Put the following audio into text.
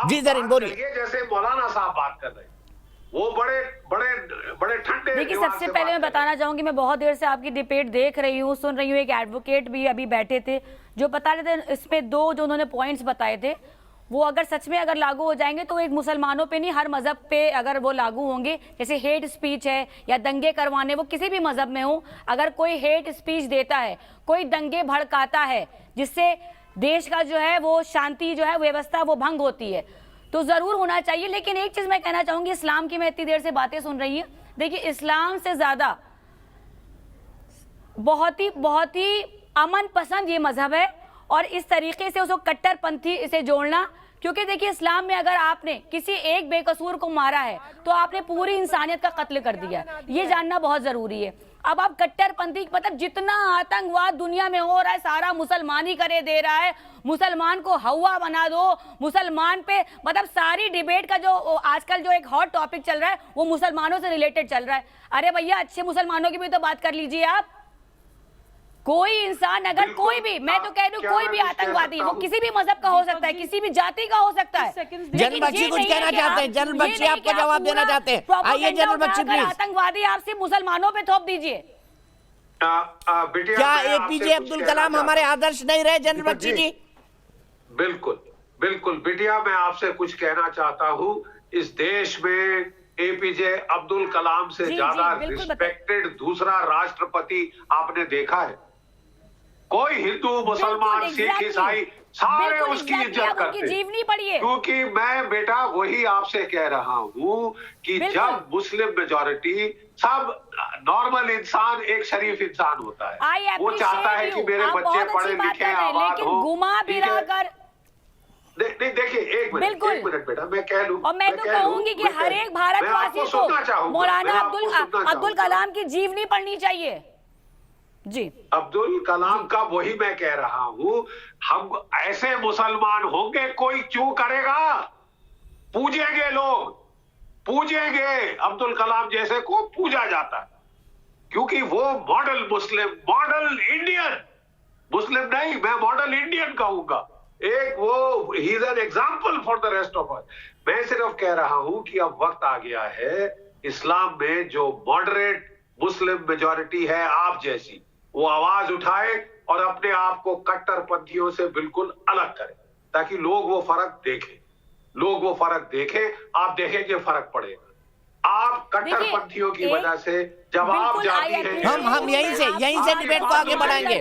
जी जरीन बोलिए। जैसे मौलाना साहब बात कर रहे हैं, वो बड़े बड़े बड़े ठंडे। देखिए, सबसे पहले मैं बताना चाहूंगी, मैं बहुत देर से आपकी डिबेट देख रही हूँ, सुन रही हूँ। एक एडवोकेट भी अभी बैठे थे जो बता रहे थे, इसमें दो जो उन्होंने पॉइंट्स बताए थे वो अगर सच में अगर लागू हो जाएंगे तो एक मुसलमानों पे नहीं, हर मजहब पे अगर वो लागू होंगे। जैसे हेट स्पीच है या दंगे करवाने, वो किसी भी मजहब में हो, अगर कोई हेट स्पीच देता है, कोई दंगे भड़काता है जिससे देश का जो है वो शांति जो है व्यवस्था वो भंग होती है, तो जरूर होना चाहिए। लेकिन एक चीज मैं कहना चाहूंगी, इस्लाम की मैं इतनी देर से बातें सुन रही हूँ, देखिए इस्लाम से ज्यादा बहुत ही अमन पसंद ये मजहब है, और इस तरीके से उसको कट्टरपंथी इसे जोड़ना, क्योंकि देखिए इस्लाम में अगर आपने किसी एक बेकसूर को मारा है तो आपने पूरी इंसानियत का कत्ल कर दिया, ये जानना बहुत जरूरी है। अब आप कट्टरपंथी, मतलब जितना आतंकवाद दुनिया में हो रहा है सारा मुसलमान ही करे दे रहा है, मुसलमान को हवा बना दो, मुसलमान पे मतलब सारी डिबेट का जो आजकल जो एक हॉट टॉपिक चल रहा है वो मुसलमानों से रिलेटेड चल रहा है। अरे भैया, अच्छे मुसलमानों की भी तो बात कर लीजिए आप। कोई इंसान अगर कोई भी, मैं तो कह रही हूँ कोई भी आतंकवादी, वो किसी भी मजहब का हो सकता है, किसी भी जाति का हो सकता है। जनरल बख्शी कुछ कहना चाहते हैं, जनरल बख्शी आपको जवाब देना चाहते हैं, आइए जनरल बख्शी प्लीज। आतंकवादी आप सिर्फ मुसलमानों पे थोप दीजिए। क्या एपीजे अब्दुल कलाम हमारे आदर्श नहीं रहे जनरल बख्शी जी? बिल्कुल बिल्कुल बिटिया, मैं आपसे कुछ कहना चाहता हूँ। इस देश में एपीजे अब्दुल कलाम से ज्यादा रिस्पेक्टेड दूसरा राष्ट्रपति आपने देखा है? कोई हिंदू मुसलमान सिख ईसाई सारे उसकी इज्जत करते हैं। जीवनी पढ़िए, क्योंकि मैं बेटा वही आपसे कह रहा हूँ कि जब मुस्लिम मेजॉरिटी, सब नॉर्मल इंसान एक शरीफ इंसान होता है, वो चाहता है कि मेरे बच्चे पढ़े लिखे आबाद हो। घुमा फिरा कर नहीं, देखिए एक मिनट बेटा, मैं कह लूं, और मैं तो कहूंगी कि हर एक भारतवासी को मौलाना अब्दुल कलाम की जीवनी पढ़नी चाहिए। जी, अब्दुल कलाम का वही मैं कह रहा हूं, हम ऐसे मुसलमान होंगे, कोई क्यों करेगा? पूजेंगे, लोग पूजेंगे, अब्दुल कलाम जैसे को पूजा जाता है, क्योंकि वो मॉडल मुस्लिम, मॉडल इंडियन, मुस्लिम नहीं, मैं मॉडल इंडियन कहूंगा। एक वो he is an example for the rest of us. मैं सिर्फ कह रहा हूं कि अब वक्त आ गया है, इस्लाम में जो मॉडरेट मुस्लिम मेजॉरिटी है आप जैसी, वो आवाज उठाए और अपने आप को कट्टरपंथियों से बिल्कुल अलग करे, ताकि लोग वो फर्क देखें, लोग वो फर्क देखें। आप देखेंगे फर्क पड़ेगा। आप कट्टरपंथियों की वजह से जब आप जाती हैं, हम यहीं से डिबेट को आगे बढ़ाएंगे।